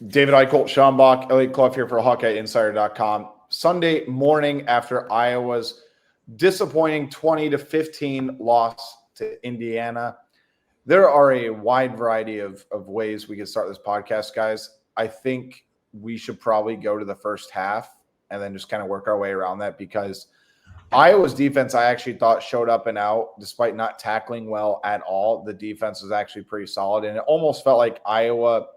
David Eickholt, Sean Bock, Eliot Clough here for HawkeyeInsider.com. Sunday morning after Iowa's disappointing 20-15 loss to Indiana. There are a wide variety of ways we can start this podcast, guys. I think we should probably go to the first half and then just kind of work our way around that, because Iowa's defense, I actually thought, showed up and out despite not tackling well at all. The defense was actually pretty solid, and it almost felt like Iowa,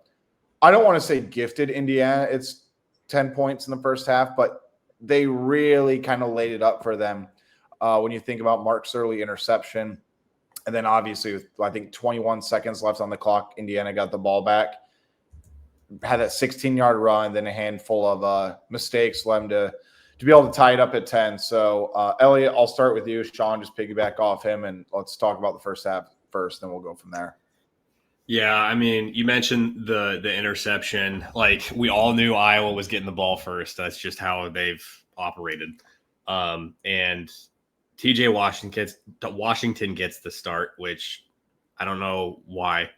I don't want to say gifted Indiana it's 10 points in the first half, but they really kind of laid it up for them when you think about Mark's early interception. And then obviously with, I think, 21 seconds left on the clock, Indiana got the ball back, had that 16-yard run, then a handful of mistakes led them to be able to tie it up at 10. So, Elliot, I'll start with you. Sean, just piggyback off him, and let's talk about the first half first, then we'll go from there. Yeah, I mean, you mentioned the interception. Like, we all knew Iowa was getting the ball first. That's just how they've operated. And TJ Washington gets the start, which I don't know why.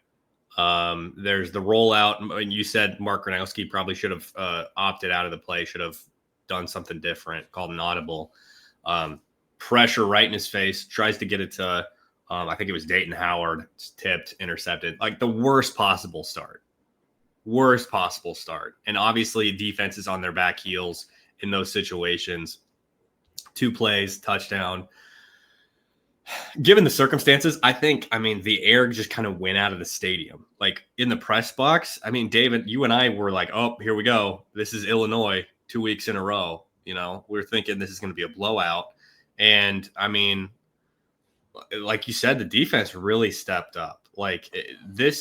There's the rollout, and you said Mark Gronowski probably should have opted out of the play, should have done something different, called an audible. Pressure right in his face, tries to get it to I think it was Dayton Howard, tipped, intercepted, like the worst possible start. And obviously defense is on their back heels in those situations. 2 plays, touchdown. Given the circumstances, the air just kind of went out of the stadium. Like in the press box, I mean, David, you and I were like, oh, here we go. This is Illinois 2 weeks in a row. You know, we're thinking this is going to be a blowout. And I mean, like you said, the defense really stepped up. Like they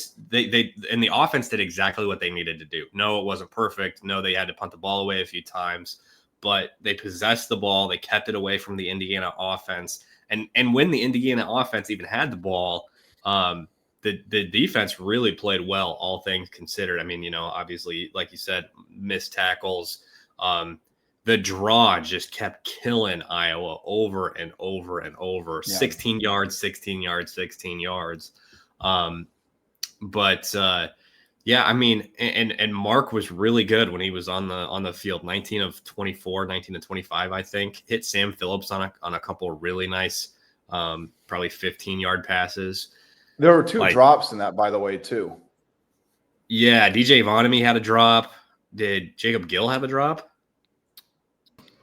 and the offense did exactly what they needed to do. No, it wasn't perfect. No, they had to punt the ball away a few times, but they possessed the ball. They kept it away from the Indiana offense. And when the Indiana offense even had the ball, the defense really played well, all things considered. I mean, you know, obviously, like you said, missed tackles. The draw just kept killing Iowa over and over and over. Yeah. 16 yards, 16 yards, 16 yards. Yeah, I mean, and Mark was really good when he was on the field. 19 of 24, 19 to 25, I think. Hit Sam Phillips on a couple of really nice, probably 15-yard passes. There were 2 drops in that, by the way, too. Yeah, DJ Vonnegut had a drop. Did Jacob Gill have a drop?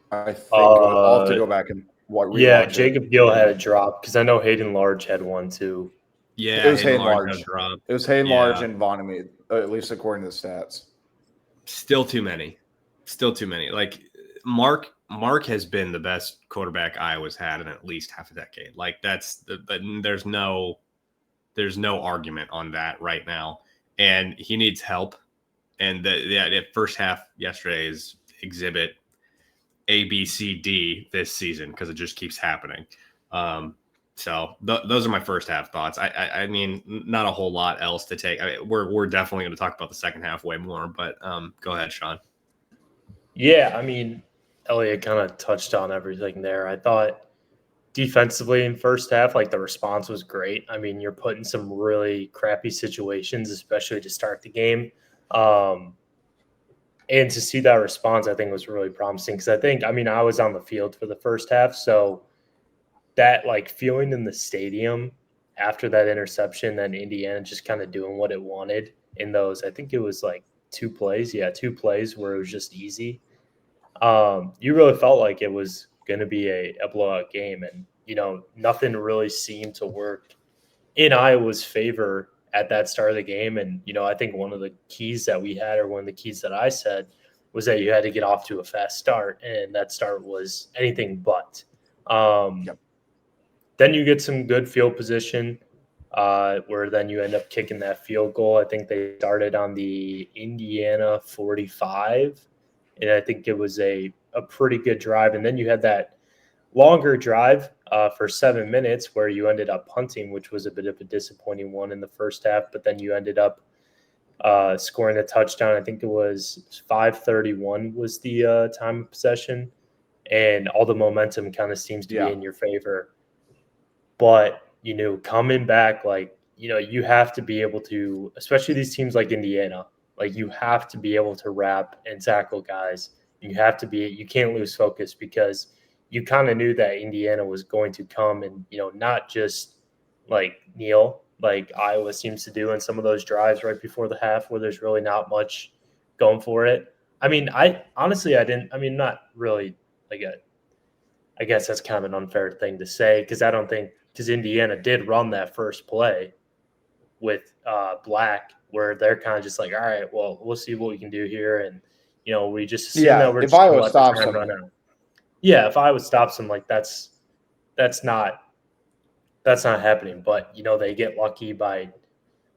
I think I'll have to go back and watch. Yeah, Jacob Gill had a drop, because I know Hayden Large had one too. Yeah, it was Hayden Large. It was Hayden Large and Vonnegut, at least according to the stats. Still too many. Like Mark has been the best quarterback Iowa's had in at least half a decade. Like there's no argument on that right now, and he needs help. And the first half yesterday is exhibit A, B, C, D this season, because it just keeps happening. So those are my first half thoughts. I mean, not a whole lot else to take. I mean, we're definitely going to talk about the second half way more, but go ahead, Sean. Yeah, I mean, Elliot kind of touched on everything there. I thought defensively in first half, like the response was great. I mean, you're put in some really crappy situations, especially to start the game. And to see that response, I think, was really promising, because I was on the field for the first half. So that like feeling in the stadium after that interception and Indiana just kind of doing what it wanted in those, I think it was like 2 plays. Yeah, 2 plays where it was just easy. You really felt like it was going to be a blowout game. And, you know, nothing really seemed to work in Iowa's favor at that start of the game. And, you know, I think one of the keys that we had, or one of the keys that I said, was that you had to get off to a fast start. And that start was anything but. Yep. Then you get some good field position where then you end up kicking that field goal. I think they started on the Indiana 45. And I think it was a pretty good drive. And then you had that longer drive for 7 minutes where you ended up punting, which was a bit of a disappointing one in the first half. But then you ended up scoring a touchdown. I think it was 5:31 was the time of possession. And all the momentum kind of seems to be in your favor. But, you know, coming back, like, you know, you have to be able to, especially these teams like Indiana, Like you have to be able to wrap and tackle guys. You can't lose focus because you kind of knew that Indiana was going to come and, not just like kneel like Iowa seems to do in some of those drives right before the half where there's really not much going for it. I mean, not really like I guess that's kind of an unfair thing to say because Indiana did run that first play with Black where they're kind of just like, all right, well, we'll see what we can do here. And, we just assume that we're if just going to Iowa let the stops time them, run out. Yeah, if Iowa stops them, like that's not happening. But, they get lucky by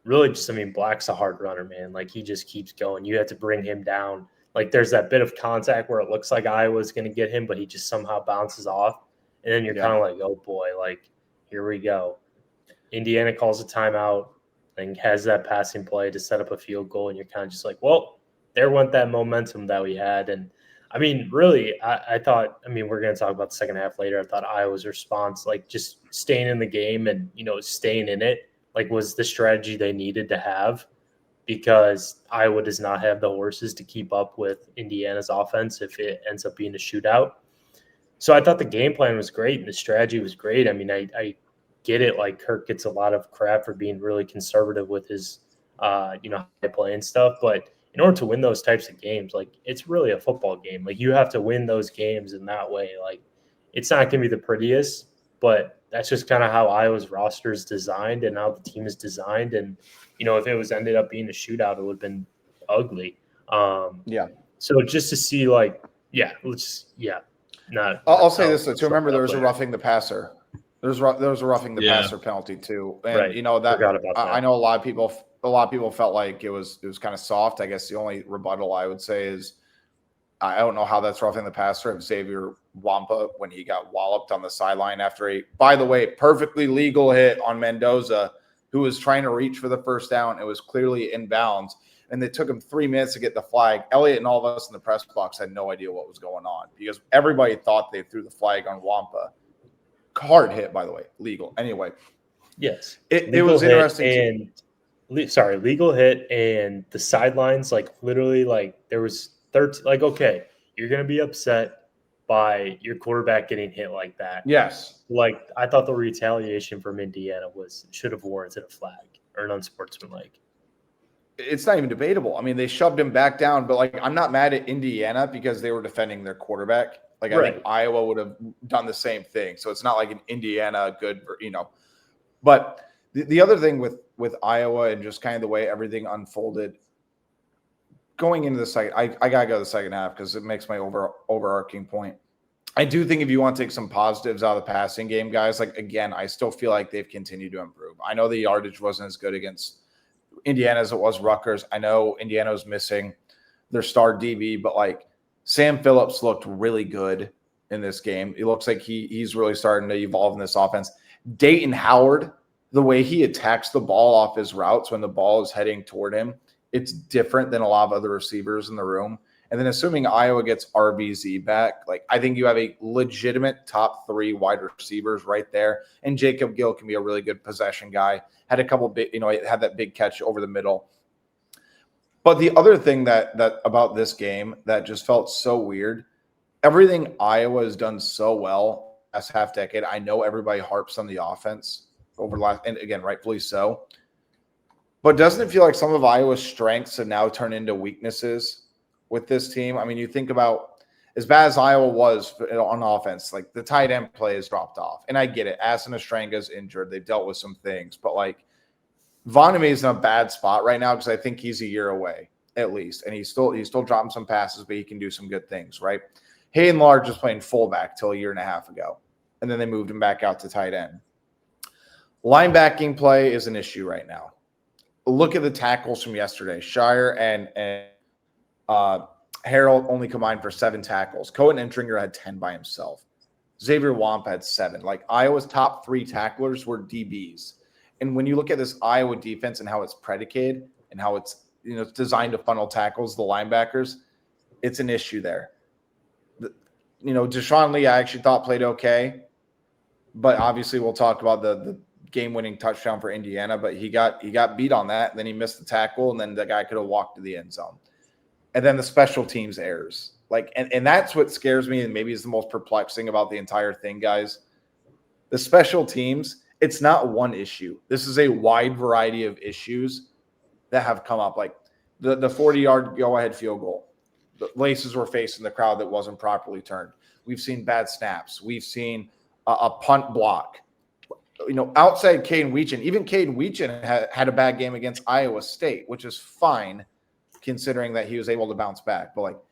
really just, Black's a hard runner, man. Like he just keeps going. You have to bring him down. Like there's that bit of contact where it looks like Iowa's going to get him, but he just somehow bounces off. And then you're kind of like, oh boy, like here we go. Indiana calls a timeout and has that passing play to set up a field goal. And you're kind of just like, well, there went that momentum that we had. And really, I thought, we're going to talk about the second half later. I thought Iowa's response, like just staying in the game and, staying in it, like was the strategy they needed to have because Iowa does not have the horses to keep up with Indiana's offense if it ends up being a shootout. So I thought the game plan was great and the strategy was great. I get it. Like Kirk gets a lot of crap for being really conservative with his, high play and stuff. But in order to win those types of games, like it's really a football game. Like you have to win those games in that way. Like it's not going to be the prettiest, but that's just kind of how Iowa's roster is designed and how the team is designed. And, if it was ended up being a shootout, it would have been ugly. So just to see I'll say this, to remember there was a roughing the passer. There was a roughing the passer penalty too. And right. That I know a lot of people felt like it was kind of soft. I guess the only rebuttal I would say is I don't know how that's roughing the passer of Xavier Wampa when he got walloped on the sideline after a, by the way, perfectly legal hit on Mendoza, who was trying to reach for the first down. It was clearly in bounds. And it took him 3 minutes to get the flag. Elliot and all of us in the press box had no idea what was going on because everybody thought they threw the flag on Wampa. Hard hit, by the way, legal. Anyway, yes, it was interesting. Legal hit, and the sidelines, like literally, like there was 13. Like, okay, you're gonna be upset by your quarterback getting hit like that. Yes, like I thought the retaliation from Indiana should have warranted a flag or an unsportsmanlike. It's not even debatable. They shoved him back down, but like I'm not mad at Indiana because they were defending their quarterback. Like I think Iowa would have done the same thing. So it's not like an Indiana good, But the other thing with Iowa and just kind of the way everything unfolded going into the second, I got to go to the second half because it makes my overarching point. I do think if you want to take some positives out of the passing game, guys, like again, I still feel like they've continued to improve. I know the yardage wasn't as good against Indiana as it was Rutgers. I know Indiana was missing their star DB, but like Sam Phillips looked really good in this game. It looks like he's really starting to evolve in this offense. Dayton Howard, the way he attacks the ball off his routes when the ball is heading toward him, it's different than a lot of other receivers in the room. And then assuming Iowa gets RBZ back, like I think you have a legitimate top 3 wide receivers right there. And Jacob Gill can be a really good possession guy. Had a couple big, had that big catch over the middle. But the other thing that about this game that just felt so weird, everything Iowa has done so well last half decade. I know everybody harps on the offense over the last, and again, rightfully so. But doesn't it feel like some of Iowa's strengths have now turned into weaknesses with this team? You think about as bad as Iowa was on offense, like the tight end play has dropped off. And I get it. Asen Estranga's injured. They've dealt with some things. But like Vonnegut is in a bad spot right now because I think he's a year away at least. And he's still dropping some passes, but he can do some good things, right? Hayden Large was playing fullback till a year and a half ago. And then they moved him back out to tight end. Linebacking play is an issue right now. Look at the tackles from yesterday. Shire and Harold only combined for 7 tackles. Cohen Entringer had 10 by himself. Xavier Wamp had 7. Like Iowa's top 3 tacklers were DBs. And when you look at this Iowa defense and how it's predicated and how it's it's designed to funnel tackles, the linebackers, it's an issue there. Deshaun Lee, I actually thought played okay, but obviously we'll talk about the game-winning touchdown for Indiana, but he got beat on that. And then he missed the tackle, and then the guy could have walked to the end zone. And then the special teams errors. And that's what scares me and maybe is the most perplexing about the entire thing, guys. The special teams, it's not one issue. This is a wide variety of issues that have come up. Like the 40-yard go-ahead field goal. The laces were facing the crowd that wasn't properly turned. We've seen bad snaps. We've seen a punt block. Outside Caden Weechin, even Caden Weechin had a bad game against Iowa State, which is fine considering that he was able to bounce back. But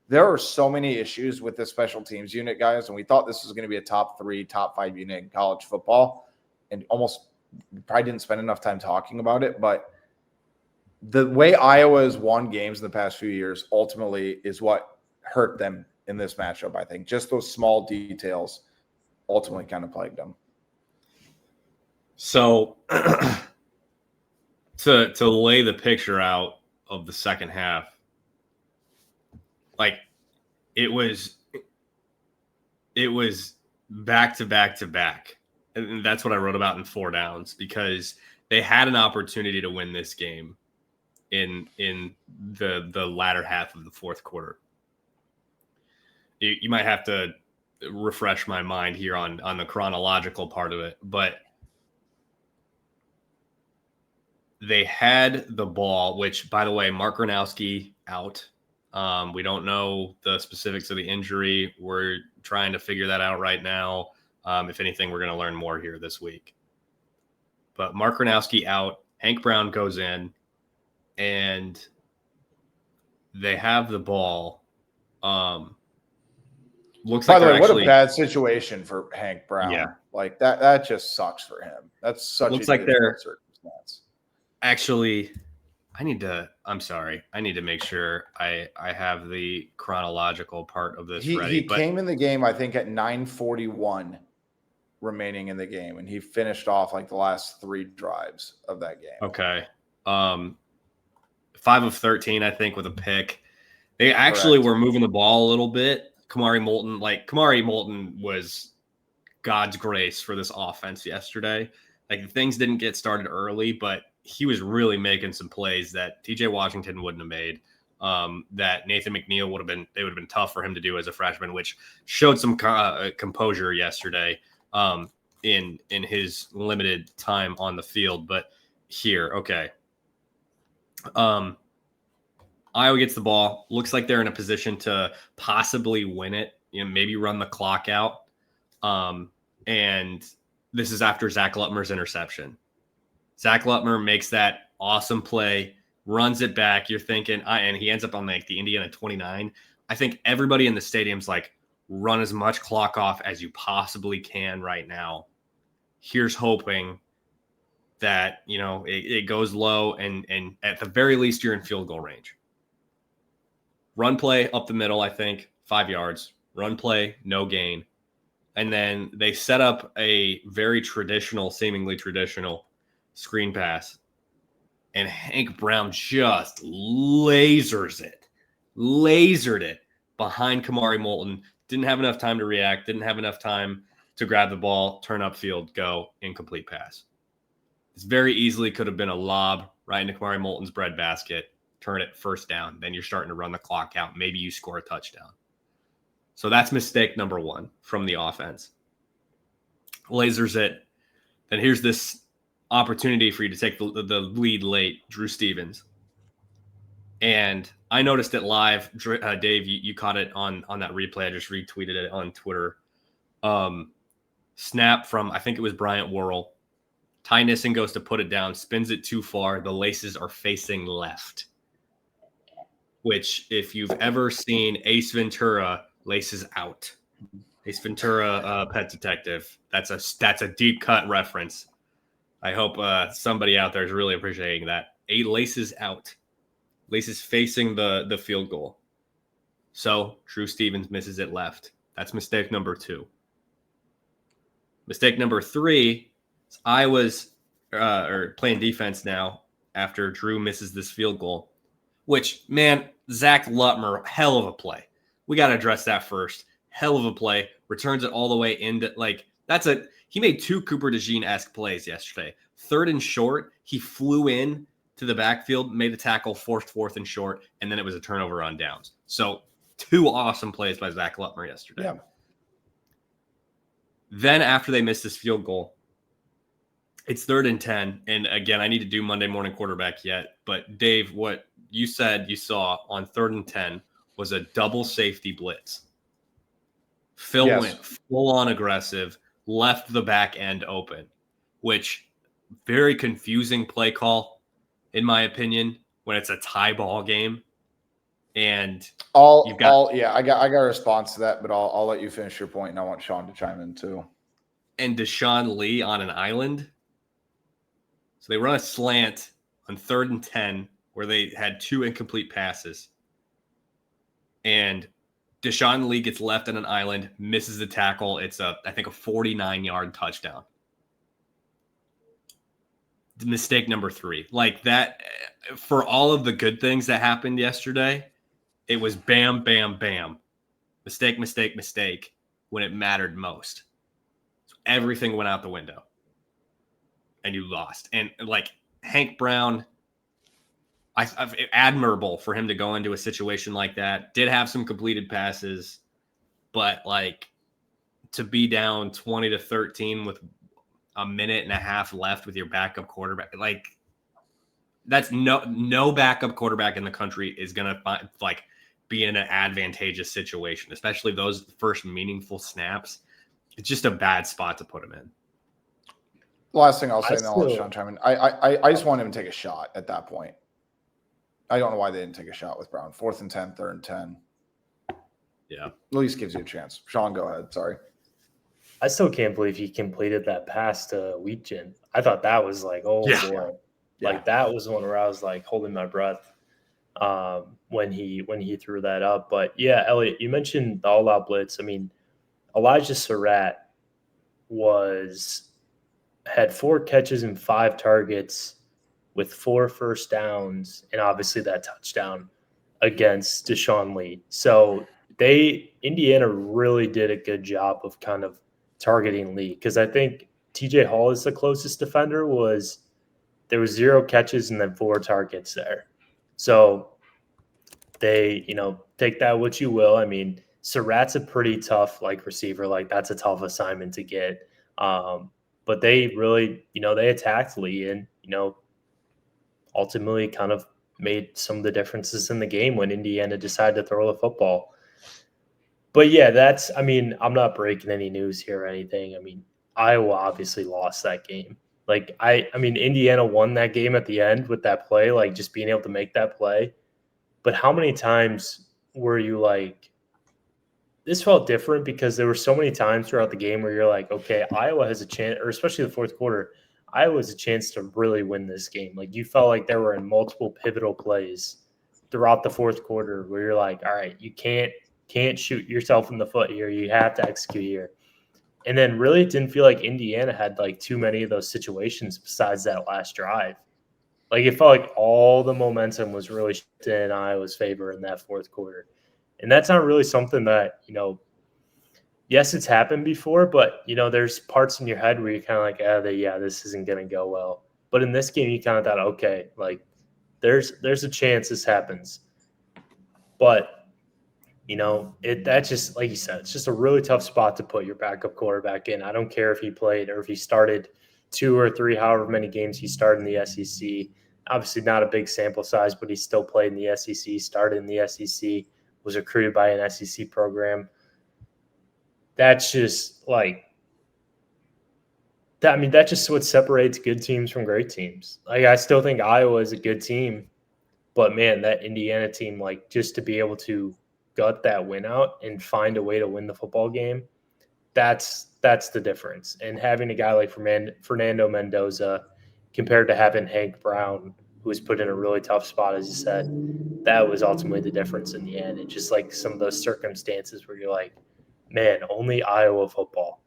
there are so many issues with this special teams unit, guys, and we thought this was going to be a top 3, top 5 unit in college football, and almost probably didn't spend enough time talking about it. But the way Iowa has won games in the past few years ultimately is what hurt them in this matchup, I think. Just those small details ultimately kind of plagued them. So to lay the picture out of the second half, it was back to back to back. And that's what I wrote about in 4 downs, because they had an opportunity to win this game in the latter half of the fourth quarter. You might have to refresh my mind here on the chronological part of it, but they had the ball, which, by the way, Mark Gronowski out. We don't know the specifics of the injury. We're trying to figure that out right now. If anything, we're going to learn more here this week. But Mark Gronowski out. Hank Brown goes in, and they have the ball. Looks By like the way, what a bad situation for Hank Brown. Yeah. That just sucks for him. That's such looks a like they're circumstance. Actually, I'm sorry. I need to make sure I have the chronological part of this ready. He came in the game, I think, at 9:41 remaining in the game, and he finished off the last 3 drives of that game. Okay. 5 of 13, I think, with a pick. They actually were moving the ball a little bit. Kamari Moulton was God's grace for this offense yesterday. Things didn't get started early, but he was really making some plays that TJ Washington wouldn't have made, that Nathan McNeil would have been tough for him to do as a freshman, which showed some composure yesterday in his limited time on the field. But here, okay. Iowa gets the ball. Looks like they're in a position to possibly win it, maybe run the clock out. And this is after Zach Lutmer's interception. Zach Lutmer makes that awesome play, runs it back. You're thinking, and he ends up on the Indiana 29. I think everybody in the stadium's run as much clock off as you possibly can right now. Here's hoping that, it goes low and at the very least you're in field goal range. Run play up the middle, I think, 5 yards. Run play, no gain. And then they set up a very seemingly traditional screen pass. And Hank Brown just lasered it behind Kamari Moulton. Didn't have enough time to react. Didn't have enough time to grab the ball, turn upfield, go, incomplete pass. This very easily could have been a lob right into Kamari Moulton's breadbasket. Turn it first down. Then you're starting to run the clock out. Maybe you score a touchdown. So that's mistake number 1 from the offense. Lasers it. Then here's this opportunity for you to take the lead late, Drew Stevens. And I noticed it live. Dave, you caught it on that replay. I just retweeted it on Twitter. Snap from, I think it was Bryant Worrell. Ty Nissen goes to put it down, spins it too far. The laces are facing left. Which, if you've ever seen Ace Ventura, laces out. Ace Ventura, Pet Detective. That's a deep cut reference. I hope somebody out there is really appreciating that. 8 laces out. Laces facing the field goal. So Drew Stevens misses it left. That's mistake number 2. Mistake number 3 is Iowa's playing defense now after Drew misses this field goal. Which, man, Zach Lutmer, hell of a play. We got to address that first. Hell of a play. Returns it all the way into, He made 2 Cooper DeJean-esque plays yesterday. 3rd and short, he flew in to the backfield, made a tackle, forced 4th and short, and then it was a turnover on downs. So 2 awesome plays by Zach Lutmer yesterday. Yeah. Then after they missed this field goal, it's 3rd and 10. And again, I need to do Monday morning quarterback yet. But Dave, what you said you saw on 3rd and 10 was a double safety blitz. Phil went full on aggressive, left the back end open, which very confusing play call, in my opinion, when it's a tie ball game. And I got a response to that, but I'll let you finish your point, and I want Sean to chime in too. And Deshaun Lee on an island. So they run a slant on 3rd and 10 where they had 2 incomplete passes. And Deshaun Lee gets left on an island, misses the tackle. It's I think a 49-yard touchdown. Mistake number 3. Like that, for all of the good things that happened yesterday, it was bam, bam, bam. Mistake, mistake, mistake when it mattered most. So everything went out the window. And you lost. And like Hank Brown, I've admirable for him to go into a situation like that. Did have some completed passes, but like to be down 20-13 with a minute and a half left with your backup quarterback, like that's no backup quarterback in the country is gonna be in an advantageous situation, especially those first meaningful snaps. It's just a bad spot to put him in. The last thing I'll say, and then I'll let Sean chime in. I just want him to take a shot at that point. I don't know why they didn't take a shot with Brown. 4th and 10, 3rd and 10. Yeah. At least gives you a chance. Sean, go ahead. Sorry. I still can't believe he completed that pass to Wheatgen. I thought that was like, boy. Like that was one where I was like holding my breath when he threw that up. But yeah, Elliot, you mentioned the all-out blitz. I mean, Elijah Surratt had 4 catches and 5 targets with 4 first downs, and obviously that touchdown against Deshaun Lee. So Indiana really did a good job of kind of targeting Lee, because I think TJ Hall is the closest defender. There was 0 catches and then 4 targets there. So they, take that what you will. I mean, Surratt's a pretty tough receiver. Like that's a tough assignment to get. But they really, they attacked Lee and, ultimately kind of made some of the differences in the game when Indiana decided to throw the football. But yeah, I'm not breaking any news here or anything. I mean, Iowa obviously lost that game. Like Indiana won that game at the end with that play, like just being able to make that play. But how many times were you like, this felt different because there were so many times throughout the game where you're like, okay, Iowa has a chance, or especially the fourth quarter, Iowa has a chance to really win this game. Like you felt like there were multiple pivotal plays throughout the fourth quarter where you're like, all right, you can't shoot yourself in the foot here. You have to execute here. And then really it didn't feel like Indiana had like too many of those situations besides that last drive. Like it felt like all the momentum was really in Iowa's favor in that fourth quarter. And that's not really something that, yes, it's happened before, but, there's parts in your head where you're kind of like, this isn't going to go well. But in this game, you kind of thought, okay, like there's a chance this happens. But, that's just, like you said, it's just a really tough spot to put your backup quarterback in. I don't care if he played or if he started 2 or 3, however many games he started in the SEC. Obviously not a big sample size, but he still played in the SEC, started in the SEC, was recruited by an SEC program. That's just like that. I mean, that's just what separates good teams from great teams. Like, I still think Iowa is a good team, but man, that Indiana team, like just to be able to gut that win out and find a way to win the football game, that's the difference. And having a guy like Fernando Mendoza compared to having Hank Brown, who was put in a really tough spot, as you said, that was ultimately the difference in the end. And just like some of those circumstances where you're like, man, only Iowa football.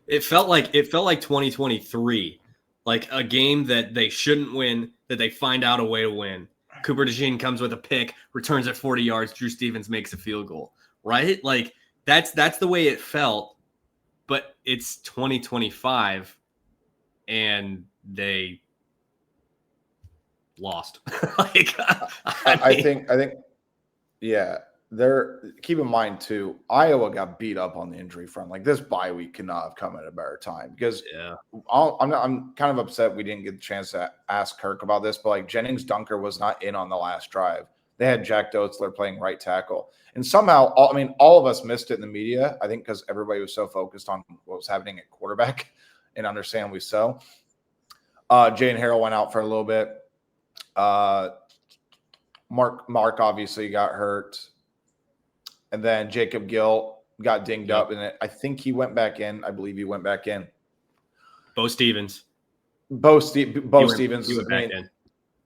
It felt like 2023, like a game that they shouldn't win, that they find out a way to win. Cooper DeJean comes with a pick, returns at 40 yards. Drew Stevens makes a field goal, right? Like that's the way it felt. but it's 2025 and they lost. I think, yeah. Keep in mind too, Iowa got beat up on the injury front. Like this bye week could not have come at a better time because I'm kind of upset we didn't get the chance to ask Kirk about this, but like Jennings Dunker was not in on the last drive. They had Jack Doetzler playing right tackle, and somehow all of us missed it in the media. I think because everybody was so focused on what was happening at quarterback, and understandably so. Jane Harrell went out for a little bit. Mark obviously got hurt. And then Jacob Gill got dinged up, and I think he went back in. I believe he went back in. Bo Stevens. Stevens. He went back in.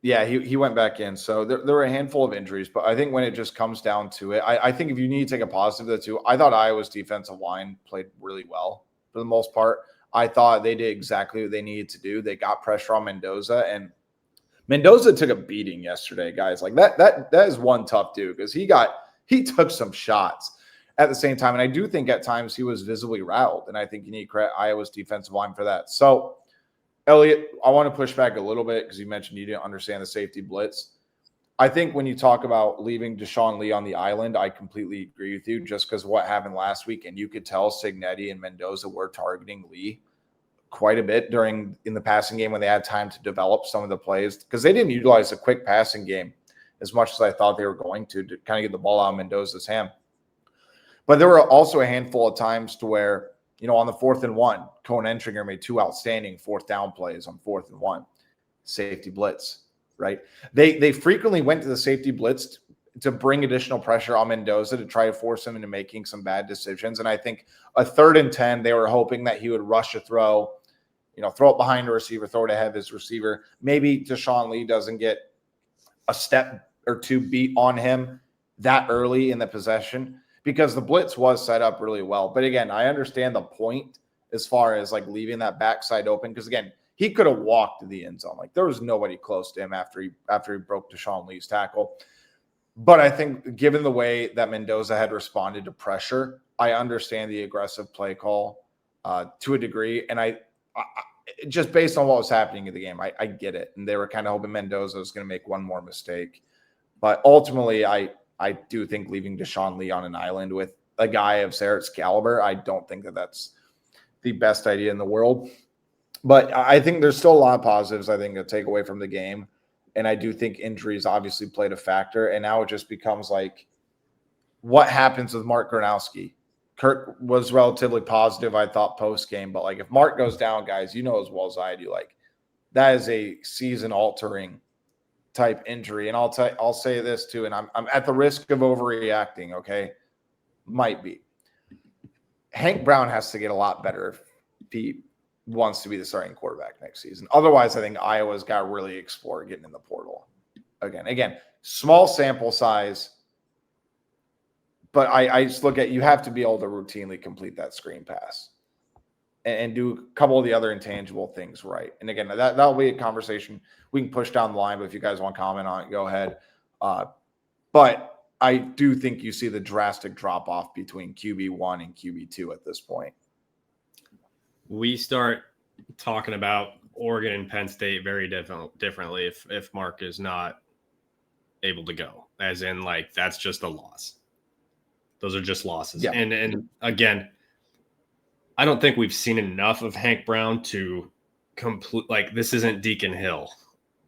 Yeah, he went back in. So there were a handful of injuries, but I think when it just comes down to it, I think if you need to take a positive of the two, I thought Iowa's defensive line played really well for the most part. I thought they did exactly what they needed to do. They got pressure on Mendoza, and Mendoza took a beating yesterday, guys. Like that is one tough dude because he took some shots at the same time. And I do think at times he was visibly rattled. And I think you need credit Iowa's defensive line for that. So, Elliot, I want to push back a little bit because you mentioned you didn't understand the safety blitz. I think when you talk about leaving Deshaun Lee on the island, I completely agree with you just because of what happened last week. And you could tell Cignetti and Mendoza were targeting Lee quite a bit in the passing game when they had time to develop some of the plays because they didn't utilize a quick passing game as much as I thought they were going to kind of get the ball out of Mendoza's hand. But there were also a handful of times to where, on the 4th and 1, Cohen Entringer made 2 outstanding 4th down plays on 4th and 1. Safety blitz, right? They frequently went to the safety blitz to bring additional pressure on Mendoza to try to force him into making some bad decisions. And I think a 3rd and 10, they were hoping that he would rush a throw, throw it behind a receiver, throw it ahead of his receiver. Maybe Deshaun Lee doesn't get a step or 2 beat on him that early in the possession because the blitz was set up really well. But again, I understand the point as far as like leaving that backside open because again, he could have walked to the end zone. Like there was nobody close to him after he broke Deshaun Lee's tackle. But I think given the way that Mendoza had responded to pressure, I understand the aggressive play call to a degree. And I just based on what was happening in the game, I get it. And they were kind of hoping Mendoza was going to make one more mistake. But ultimately, I do think leaving Deshaun Lee on an island with a guy of Sarah's caliber, I don't think that that's the best idea in the world. But I think there's still a lot of positives, I think, to take away from the game. And I do think injuries obviously played a factor. And now it just becomes like, what happens with Mark Gronowski? Kurt was relatively positive, I thought, post-game. But, like, if Mark goes down, guys, you know as well as I do, like, that is a season-altering type injury. And I'll say this, too, and I'm at the risk of overreacting, okay? Might be. Hank Brown has to get a lot better if he wants to be the starting quarterback next season. Otherwise, I think Iowa's got to really explore getting in the portal. Again, small sample size, but I just look at you have to be able to routinely complete that screen pass and do a couple of the other intangible things right. And again, that'll be a conversation we can push down the line, but if you guys want to comment on it, go ahead. But I do think you see the drastic drop-off between QB1 and QB2 at this point. We start talking about Oregon and Penn State very differently if Mark is not able to go, as in like that's just a loss. Those are just losses. Yeah. And again, I don't think we've seen enough of Hank Brown to complete like this isn't Deacon Hill,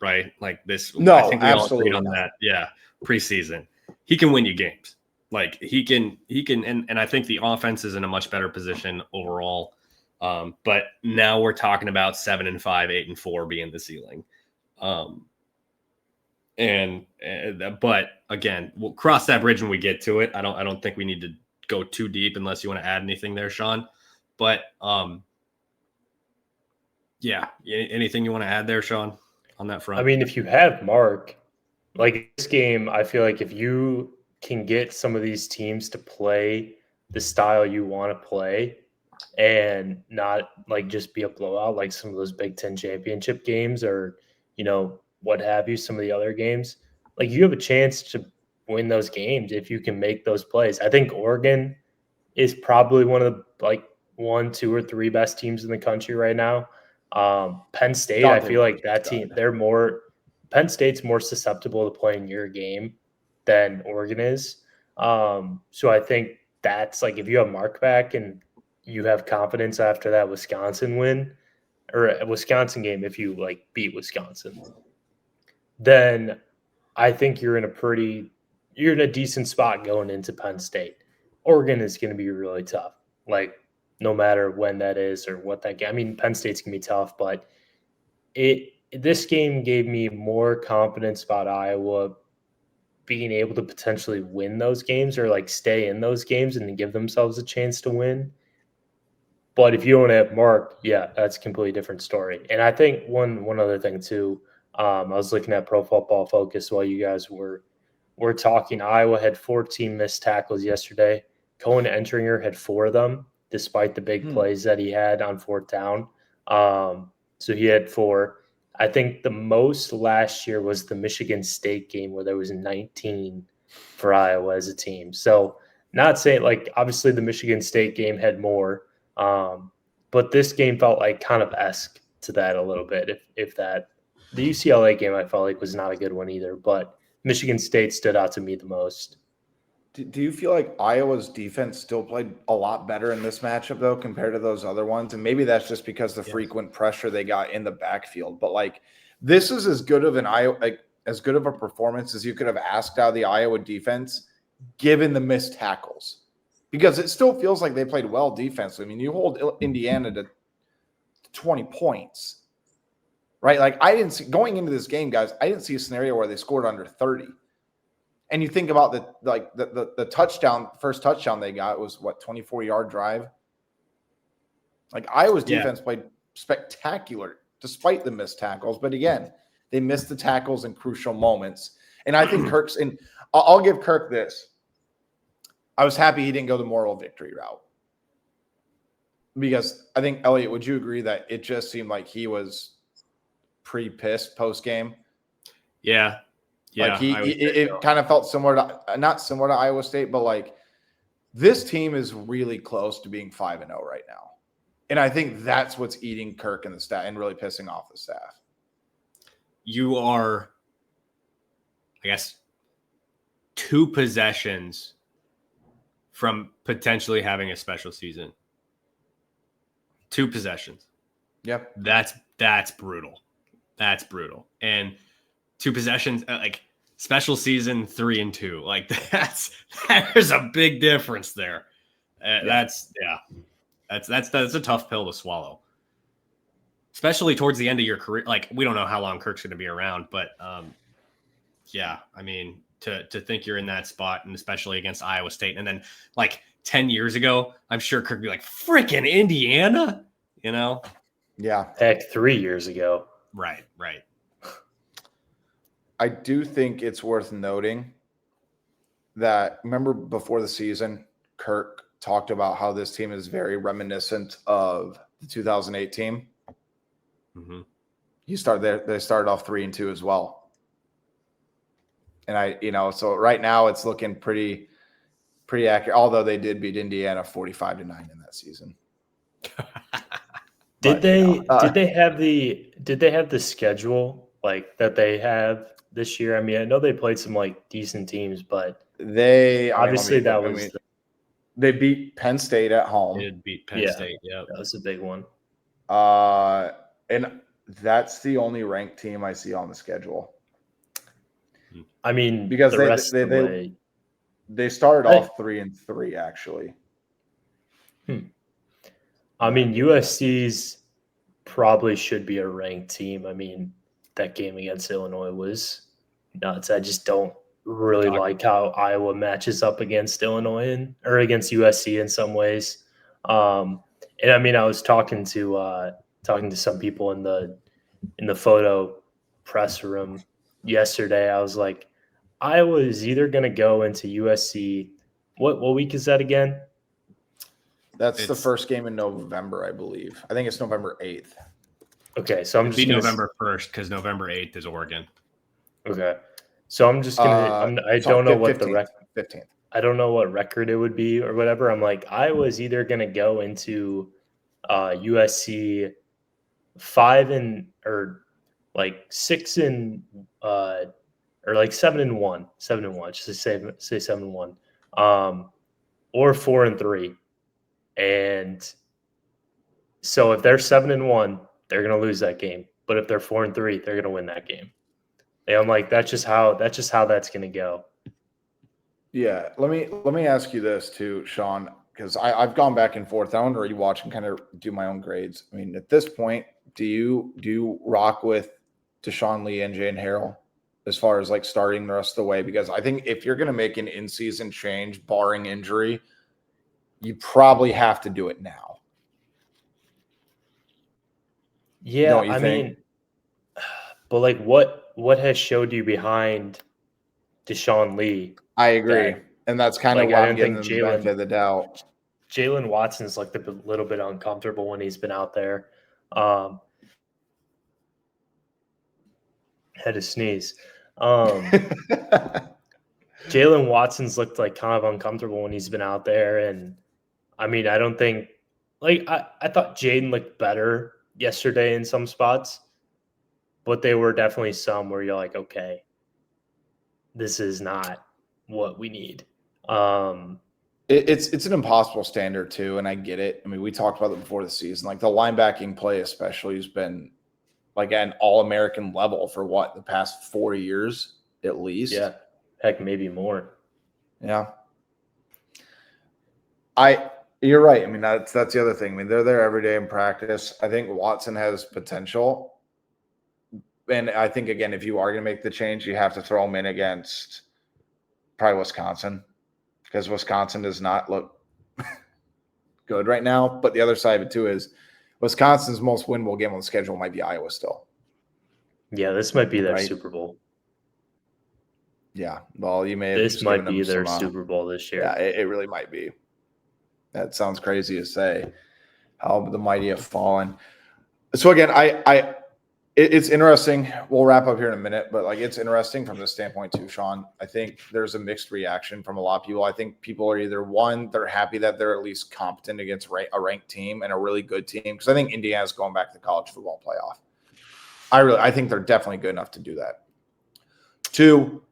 right? Like this. No, I think we all agreed on not. that. Yeah, preseason, he can win you games. Like he can, and I think the offense is in a much better position overall. But now we're talking about 7-5, 8-4 being the ceiling. But again, we'll cross that bridge when we get to it. I don't think we need to go too deep unless you want to add anything there, Sean. But yeah, anything you want to add there, Sean, on that front? I mean, if you have Mark, like this game, I feel like if you can get some of these teams to play the style you want to play and not like just be a blowout like some of those Big Ten championship games or, what have you, some of the other games, like you have a chance to win those games if you can make those plays. I think Oregon is probably one of the like 1, 2, or 3 best teams in the country right now. Penn State, I Dante feel like Rose that is team, good. Penn State's more susceptible to playing your game than Oregon is. So I think that's like if you have Mark back and you have confidence after that Wisconsin win or a Wisconsin game, if you like beat Wisconsin, then I think you're in a decent spot going into Penn State. Oregon is going to be really tough. Like no matter when that is or what that game. I mean, Penn State's going to be tough, but this game gave me more confidence about Iowa being able to potentially win those games or like stay in those games and give themselves a chance to win. But if you don't have Mark, yeah, that's a completely different story. And I think one other thing too, I was looking at Pro Football Focus while you guys were talking. Iowa had 14 missed tackles yesterday. Cohen Entringer had 4 of them, despite the big plays that he had on 4th down. So he had 4. I think the most last year was the Michigan State game where there was 19 for Iowa as a team. So not saying like obviously the Michigan State game had more, but this game felt like kind of esque to that a little bit. If that the UCLA game I felt like was not a good one either, but Michigan State stood out to me the most. Do you feel like Iowa's defense still played a lot better in this matchup though compared to those other ones? And maybe that's just because the frequent pressure they got in the backfield. But like this is as good of as good of a performance as you could have asked out of the Iowa defense, given the missed tackles. Because it still feels like they played well defensively. I mean, you hold Indiana to 20 points, right? Like I didn't see going into this game, guys. I didn't see a scenario where they scored under 30. And you think about the touchdown, first touchdown they got was what 24-yard drive. Like Iowa's defense played spectacular despite the missed tackles, but again, they missed the tackles in crucial moments. And I think Kirk's in. I'll give Kirk this. I was happy he didn't go the moral victory route because I think Elliot, would you agree that it just seemed like he was pretty pissed post game? Yeah. Yeah, like it kind of felt similar to not similar to Iowa State, but like this team is really close to being 5-0 right now. And I think that's what's eating Kirk and the staff and really pissing off the staff. You are, I guess, 2 possessions from potentially having a special season. 2 possessions. Yep. That's brutal. That's brutal. And 2 possessions, like special season 3-2, like there's a big difference there. That's a tough pill to swallow, especially towards the end of your career. Like we don't know how long Kirk's going to be around, but I mean to think you're in that spot, and especially against Iowa State, and then like 10 years ago, I'm sure Kirk would be like freaking Indiana, you know? Yeah, heck, 3 years ago. Right. I do think it's worth noting that remember before the season, Kirk talked about how this team is very reminiscent of the 2008 team. Mm-hmm. They started off 3-2 as well. And so right now it's looking pretty accurate, although they did beat Indiana 45-9 in that season. Did they have the schedule like that they have this year? I mean, I know they played some like decent teams, but they beat Penn State at home. They did beat Penn State. Yeah, that was a big one. And that's the only ranked team I see on the schedule. I mean, because they started off 3-3 actually. I mean, USC's probably should be a ranked team. I mean, that game against Illinois was nuts. I just don't really like how Iowa matches up against Illinois or against USC in some ways. And I mean, I was talking to some people in the photo press room yesterday. I was like, Iowa is either going to go into USC. What week is that again? It's the first game in November, I believe. I think it's November 8th. Okay, so I'm just November 1st because November 8th is Oregon. Okay, so I'm just gonna. I don't know what 15th. the record. 15th. I don't know what record it would be or whatever. I'm like, Iowa's either going to go into USC 6 and or like 7-1, 7-1, just to say 7-1, or 4-3. And so if they're 7-1, they're going to lose that game. But if they're 4-3, they're going to win that game. And I'm like, that's just how that's going to go. Yeah, let me ask you this too, Sean, because I've gone back and forth. I want to rewatch and kind of do my own grades. I mean, at this point, do you rock with Deshaun Lee and Jane Harrell as far as like starting the rest of the way? Because I think if you're going to make an in-season change, barring injury, you probably have to do it now. Yeah, I mean, but like what has showed you behind Deshaun Lee? I agree. And that's kind of why I'm giving them the benefit of the doubt. Jalen Watson's looked a little bit uncomfortable when he's been out there. Had to sneeze. Jalen Watson's looked like kind of uncomfortable when he's been out there. And I mean, I don't think like I thought Jaden looked better yesterday in some spots, but there were definitely some where you're like, okay, this is not what we need. It's an impossible standard too, and I get it. I mean, we talked about it before the season. Like the linebacking play, especially, has been like at an All-American level for the past 4 years at least. Yeah, heck, maybe more. Yeah, you're right. I mean, that's the other thing. I mean, they're there every day in practice. I think Watson has potential, and I think again, if you are going to make the change, you have to throw him in against probably Wisconsin, because Wisconsin does not look good right now. But the other side of it too is Wisconsin's most winnable game on the schedule might be Iowa still. Yeah, this might be their Super Bowl. Yeah, well, you may. This might be their Super Bowl this year. Yeah, it really might be. That sounds crazy to say. How the mighty have fallen. So again, it's interesting. We'll wrap up here in a minute, but like it's interesting from this standpoint too, Sean. I think there's a mixed reaction from a lot of people. I think people are either one, they're happy that they're at least competent against a ranked team and a really good team, because I think Indiana's going back to the college football playoff. I think they're definitely good enough to do that. Two,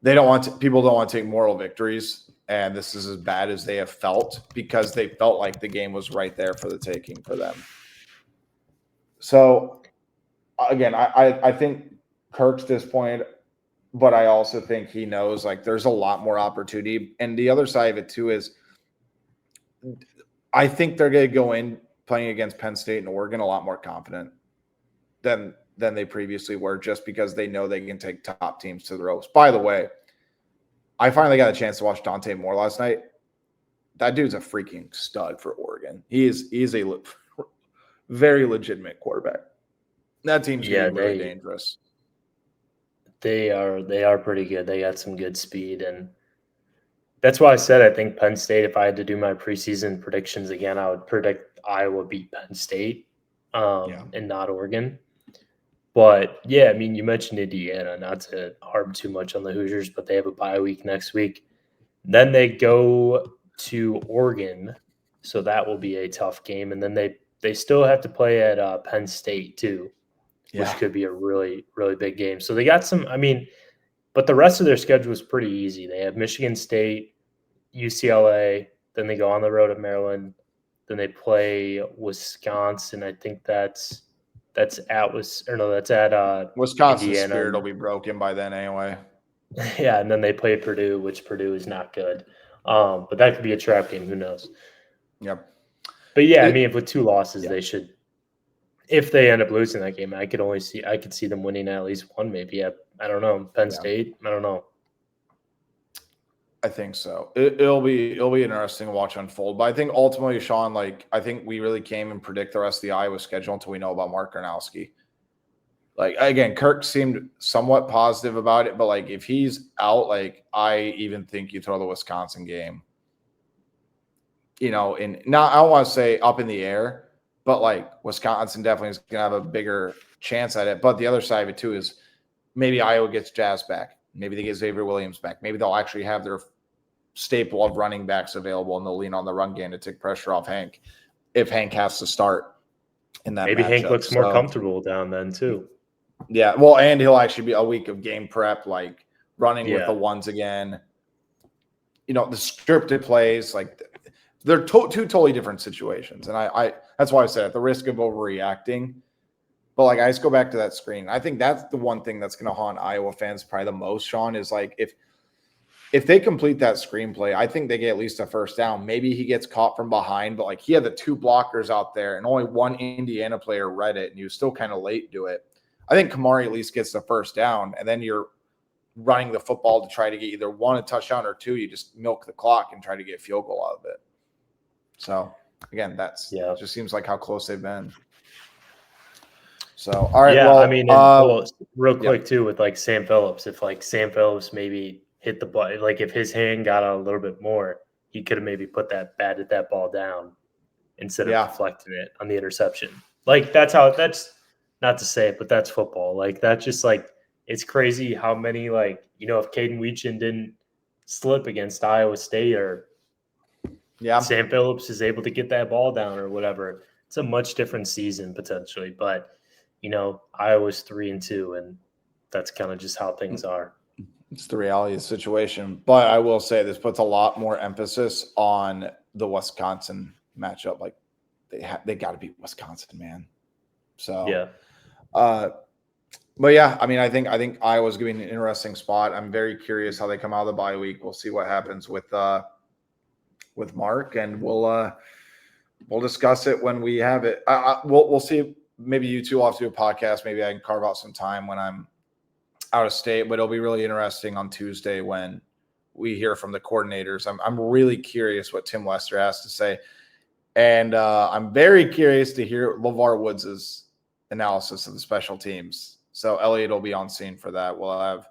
people don't want to take moral victories, and this is as bad as they have felt because they felt like the game was right there for the taking for them. So again, I think Kirk's disappointed, but I also think he knows like there's a lot more opportunity. And the other side of it too is I think they're going to go in playing against Penn State and Oregon a lot more confident than they previously were, just because they know they can take top teams to the ropes. By the way, I finally got a chance to watch Dante Moore last night. That dude's a freaking stud for Oregon. He's a very legitimate quarterback. That team's really dangerous. They are pretty good. They got some good speed, and that's why I said I think Penn State. If I had to do my preseason predictions again, I would predict Iowa beat Penn State, and not Oregon. But yeah, I mean, you mentioned Indiana. Not to harp too much on the Hoosiers, but they have a bye week next week. Then they go to Oregon, so that will be a tough game, and then they still have to play at Penn State too. Which could be a really, really big game. So they got some, I mean, but the rest of their schedule is pretty easy. They have Michigan State, UCLA, then they go on the road at Maryland, then they play Wisconsin. I think that's at Wisconsin's Indiana. Spirit will be broken by then anyway. Yeah, and then they play Purdue, which Purdue is not good. But that could be a trap game. Who knows? Yep. But yeah, I mean, with 2 losses, they should. If they end up losing that game, I could see them winning at least one, maybe. I don't know. Penn State. I don't know. I think so. It'll be interesting to watch unfold. But I think ultimately, Sean, like I think we really can't even predict the rest of the Iowa schedule until we know about Mark Gronowski. Like again, Kirk seemed somewhat positive about it, but like if he's out, like I even think you throw the Wisconsin game. I don't want to say up in the air. But like Wisconsin definitely is going to have a bigger chance at it. But the other side of it too is maybe Iowa gets Jazz back. Maybe they get Xavier Williams back. Maybe they'll actually have their staple of running backs available, and they'll lean on the run game to take pressure off Hank if Hank has to start in that Maybe Hank matchup. looks more comfortable down then too. Yeah, well, and he'll actually be a week of game prep, like running with Yeah. the ones again. The scripted plays, like they're two totally different situations. And I that's why I said at the risk of overreacting, but like I just go back to that screen. I think that's the one thing that's going to haunt Iowa fans probably the most, Sean, is like if they complete that screenplay, I think they get at least a first down. Maybe he gets caught from behind, but like he had the 2 blockers out there and only one Indiana player read it, and he was still kind of late to it. I think Kamari at least gets the first down, and then you're running the football to try to get either 1 a touchdown or 2. You just milk the clock and try to get a field goal out of it. So again, just seems like how close they've been. So all right, yeah. well, I mean, real quick too with like Sam Phillips. If like Sam Phillips maybe hit the ball, like if his hand got out a little bit more, he could have maybe batted that ball down instead of deflecting it on the interception. Like that's not to say it, but that's football. Like that's just like, it's crazy how many, like, if Caden Weechin didn't slip against Iowa State or Sam Phillips is able to get that ball down or whatever, it's a much different season potentially. But, Iowa's 3-2, and that's kind of just how things are. It's the reality of the situation. But I will say this puts a lot more emphasis on the Wisconsin matchup. Like they got to beat Wisconsin, man. So, yeah. But yeah, I mean, I think Iowa's going to be an interesting spot. I'm very curious how they come out of the bye week. We'll see what happens with Mark, and we'll discuss it when we have it. We'll see. Maybe you two will have to do a podcast. Maybe I can carve out some time when I'm out of state. But it'll be really interesting on Tuesday when we hear from the coordinators. I'm really curious what Tim Lester has to say, and I'm very curious to hear LeVar Woods' analysis of the special teams. So Elliot will be on scene for that. We'll have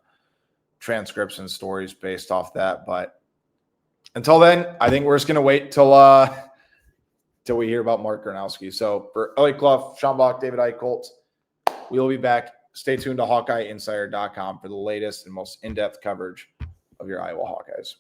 transcripts and stories based off that. But until then, I think we're just going to wait till we hear about Mark Gronowski. So for Eliot Clough, Sean Bock, David Eickholt, we will be back. Stay tuned to HawkeyeInsider.com for the latest and most in-depth coverage of your Iowa Hawkeyes.